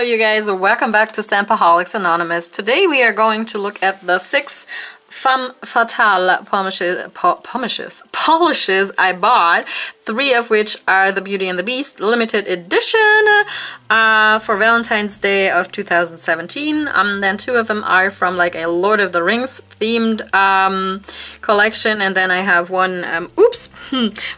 you guys, welcome back to Stampaholics Anonymous. Today we are going to look at the 6 Femme fatale polishes I bought, 3 of which are the Beauty and the Beast limited edition for Valentine's Day of 2017. Then 2 of them are from like a Lord of the Rings themed collection, and then I have one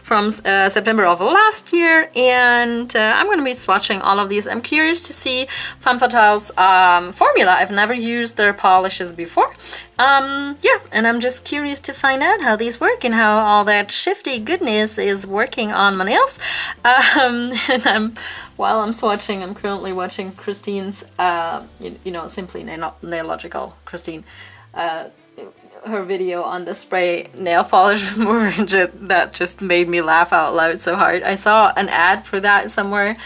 from September of last year, and I'm going to be swatching all of these. I'm curious to see Femme Fatale's formula. I've never used their polishes before. Yeah, and I'm just curious to find out how these work and how all that shifty goodness is working on my nails. And while I'm swatching, I'm currently watching Christine's, Simply Nailogical Christine, her video on the spray nail polish remover. That just made me laugh out loud so hard. I saw an ad for that somewhere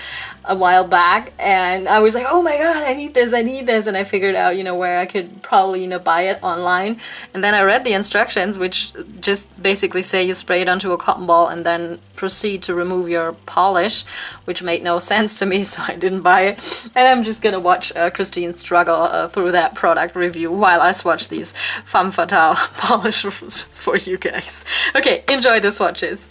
a while back, and I was like, oh my god, I need this, and I figured out, where I could probably, buy it online. And then I read the instructions, which just basically say you spray it onto a cotton ball and then proceed to remove your polish, which made no sense to me, so I didn't buy it. And I'm just gonna watch Christine struggle through that product review while I swatch these Femme Fatale polishes for you guys. Okay, enjoy the swatches.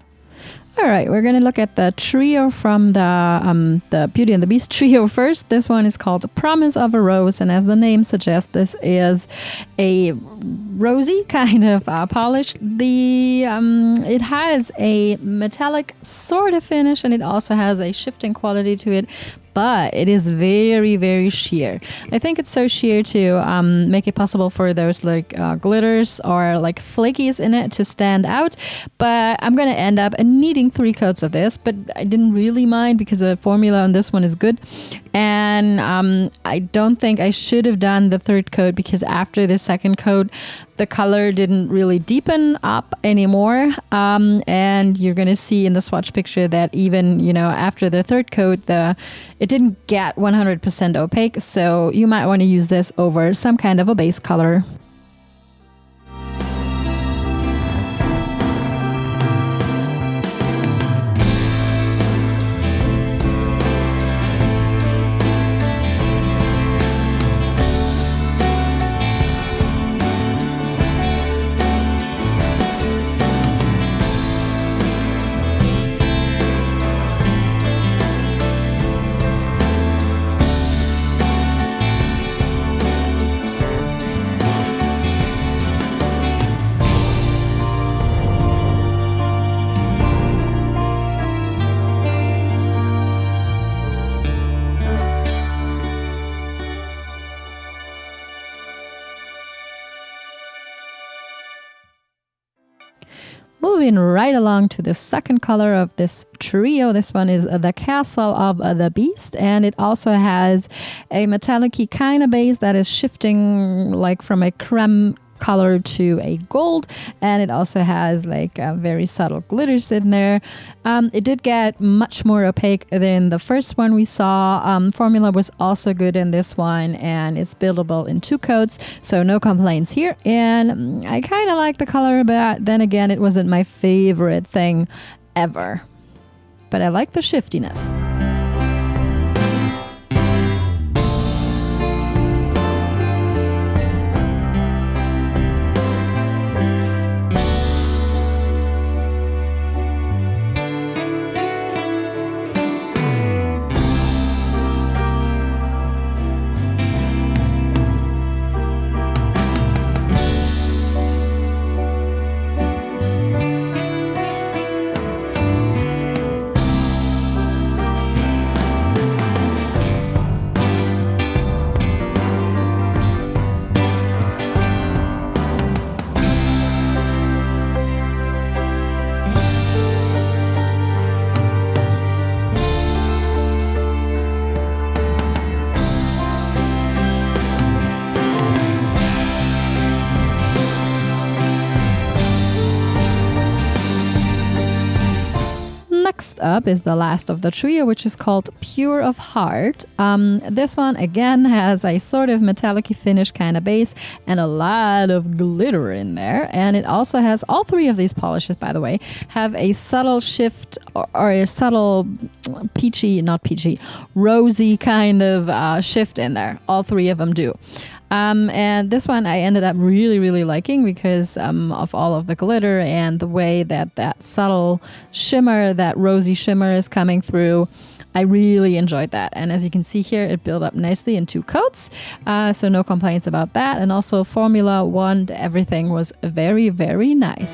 All right, we're going to look at the trio from the Beauty and the Beast trio first. This one is called Promise of a Rose, and as the name suggests, this is a rosy kind of polish. It has a metallic sort of finish, and it also has a shifting quality to it, but it is very, very sheer. I think it's so sheer to make it possible for those like glitters or like flakies in it to stand out. But I'm going to end up needing 3 coats of this, but I didn't really mind because the formula on this one is good. And I don't think I should have done the 3rd coat, because after the 2nd coat, the color didn't really deepen up anymore. And you're going to see in the swatch picture that even, after the 3rd coat, it didn't get 100% opaque. So you might want to use this over some kind of a base color. Moving right along to the 2nd color of this trio. This one is the Castle of the Beast, and it also has a metallic-y kind of base that is shifting like from a creme color to a gold, and it also has like very subtle glitters in there. It did get much more opaque than the first one we saw. Formula was also good in this one, and it's buildable in 2 coats, so no complaints here. And I kind of like the color, but then again, it wasn't my favorite thing ever. But I like the shiftiness. next up is the last of the trio, which is called Pure of Heart. This one, again, has a sort of metallic finish kind of base and a lot of glitter in there. And it also has, all three of these polishes, by the way, have a subtle shift or a subtle rosy kind of shift in there. All three of them do. And this one I ended up really, really liking because of all of the glitter and the way that subtle shimmer, that rosy shimmer is coming through. I really enjoyed that. And as you can see here, it built up nicely in 2 coats. So no complaints about that. And also Formula 1, everything was very, very nice.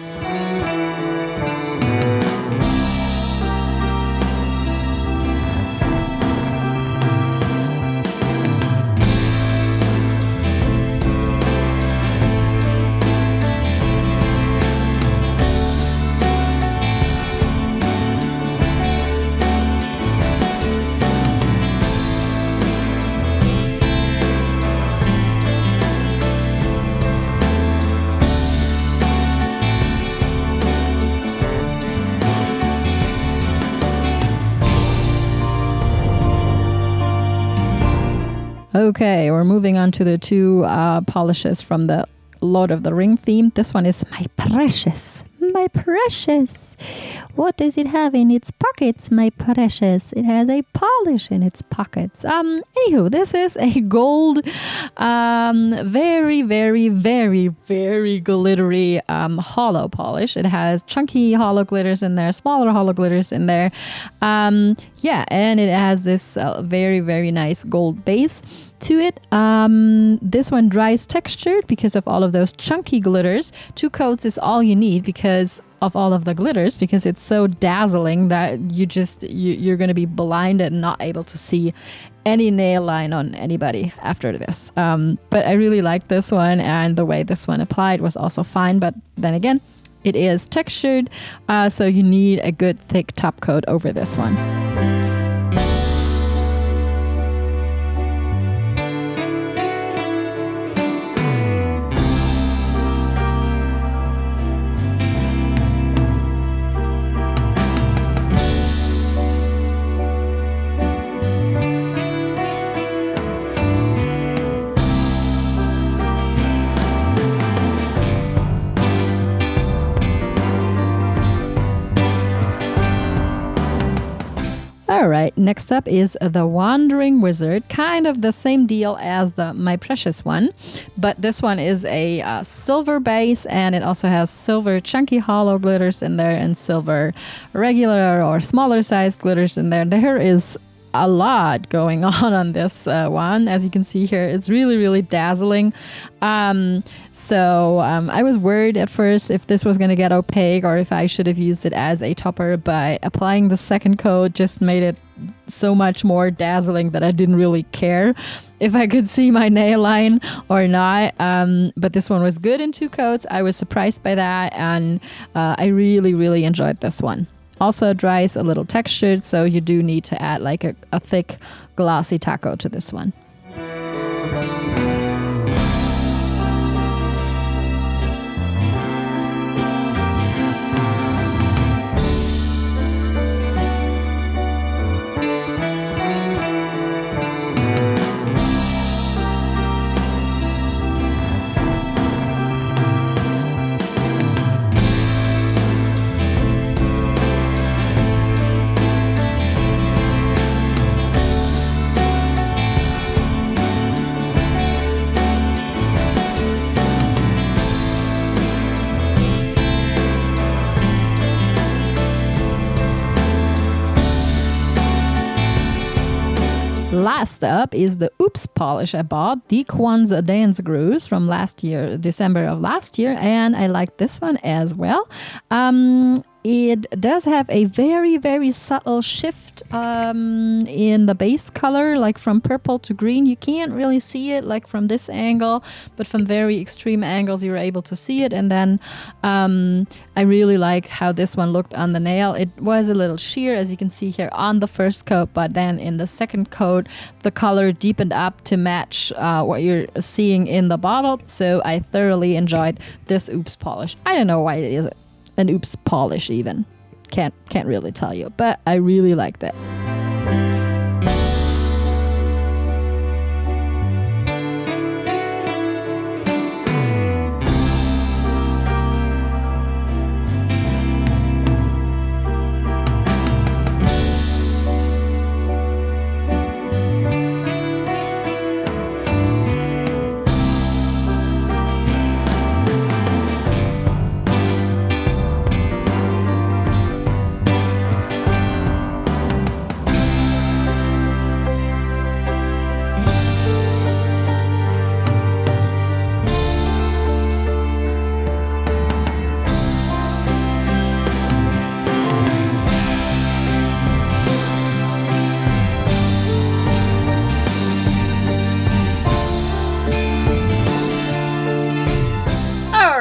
Okay, we're moving on to the 2 polishes from the Lord of the Ring theme. This one is My Precious. My Precious. What does it have in its pockets, my precious? It has a polish in its pockets. Anywho, this is a gold, very, very, very, very glittery hollow polish. It has chunky hollow glitters in there, smaller hollow glitters in there. Yeah, and it has this very, very nice gold base to it. This one dries textured because of all of those chunky glitters. 2 coats is all you need because of all of the glitters, because it's so dazzling that you're going to be blinded and not able to see any nail line on anybody after this. But I really liked this one, and the way this one applied was also fine. But then again, it is textured, so you need a good thick top coat over this one. All right, next up is the Wandering Wizard, kind of the same deal as the My Precious one, but this one is a silver base, and it also has silver chunky hollow glitters in there and silver regular or smaller size glitters in there. There is a lot going on this one. As you can see here, it's really, really dazzling. So I was worried at first if this was going to get opaque or if I should have used it as a topper, but applying the second coat just made it so much more dazzling that I didn't really care if I could see my nail line or not. But this one was good in 2 coats. I was surprised by that, and I really, really enjoyed this one. Also dries a little textured, so you do need to add like a thick glossy taco to this one. Last up is the Oops polish I bought, Daquan's Dance Grooves from last year, December of last year, and I like this one as well. It does have a very, very subtle shift in the base color, like from purple to green. You can't really see it like from this angle, but from very extreme angles you're able to see it. And then I really like how this one looked on the nail. It was a little sheer, as you can see here on the first coat, but then in the second coat the color deepened up to match what you're seeing in the bottle. So I thoroughly enjoyed this Oops polish. I don't know why it is an Oops polish even. can't really tell you, but I really liked it.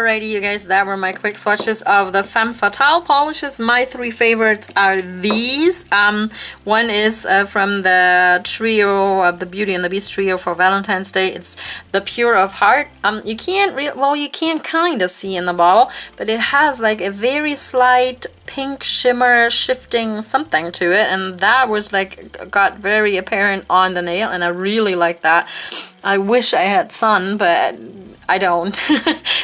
Alrighty, you guys, that were my quick swatches of the Femme Fatale polishes. My three favorites are these. One is from the trio of the Beauty and the Beast trio for Valentine's Day. It's the Pure of Heart. You can't you can kind of see in the bottle, but it has like a very slight pink shimmer shifting something to it, and that was like got very apparent on the nail, and I really like that. I wish I had sun, but I don't,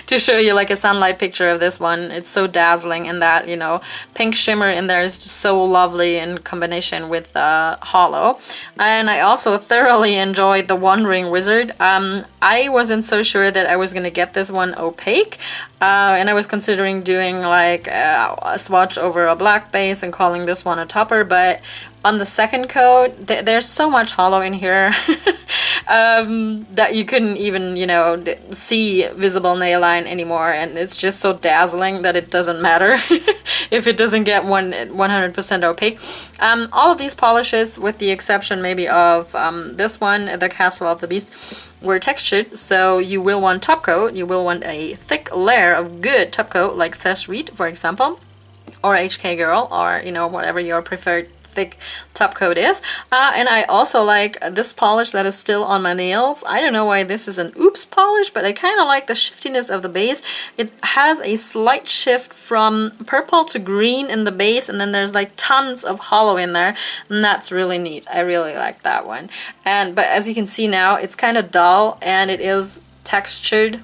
to show you like a sunlight picture of this one. It's so dazzling, and that, you know, pink shimmer in there is just so lovely in combination with hollow. And I also thoroughly enjoyed the Wandering Wizard. I wasn't so sure that I was going to get this one opaque, and I was considering doing like a swatch over a black base and calling this one a topper, but on the second coat, there's so much hollow in here that you couldn't even, you know, see visible nail line anymore, and it's just so dazzling that it doesn't matter if it doesn't get 100% opaque. All of these polishes, with the exception maybe of this one, the Castle of the Beast, were textured, so you will want top coat. You will want a thick layer of good top coat, like Sash Reed, for example, or HK Girl, or, you know, whatever your preferred thick top coat is. And I also like this polish that is still on my nails. I don't know why this is an oops polish, but I kind of like the shiftiness of the base. It has a slight shift from purple to green in the base, and then there's like tons of hollow in there, and that's really neat. I really like that one. But as you can see now, it's kind of dull, and it is textured.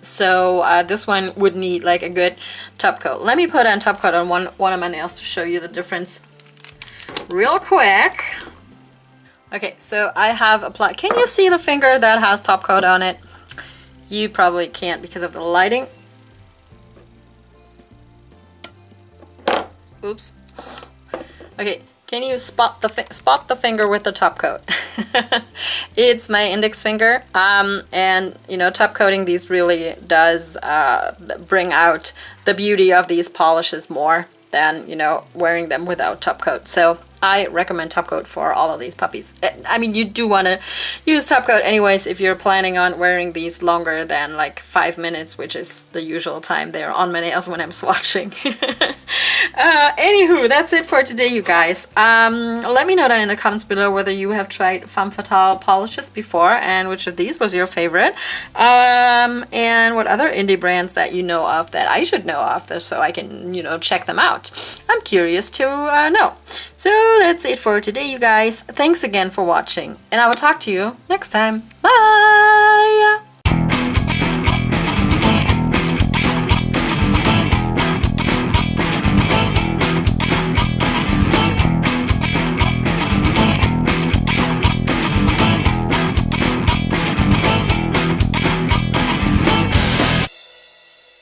So this one would need like a good top coat. Let me put on top coat on one of my nails to show you the difference real quick. Okay, so I have applied. Can you see the finger that has top coat on it? You probably can't because of the lighting. Oops. Okay, can you spot the finger with the top coat? It's my index finger, and you know, top coating these really does bring out the beauty of these polishes more than, you know, wearing them without top coat. So I recommend top coat for all of these puppies. I mean, you do want to use top coat anyways if you're planning on wearing these longer than like 5 minutes, which is the usual time they're on my nails when I'm swatching. Anywho, that's it for today, you guys. Let me know down in the comments below whether you have tried Femme Fatale polishes before, and which of these was your favorite, and what other indie brands that you know of that I should know of, so I can, you know, check them out. I'm curious to know. So that's it for today, you guys. Thanks again for watching, and I will talk to you next time. Bye!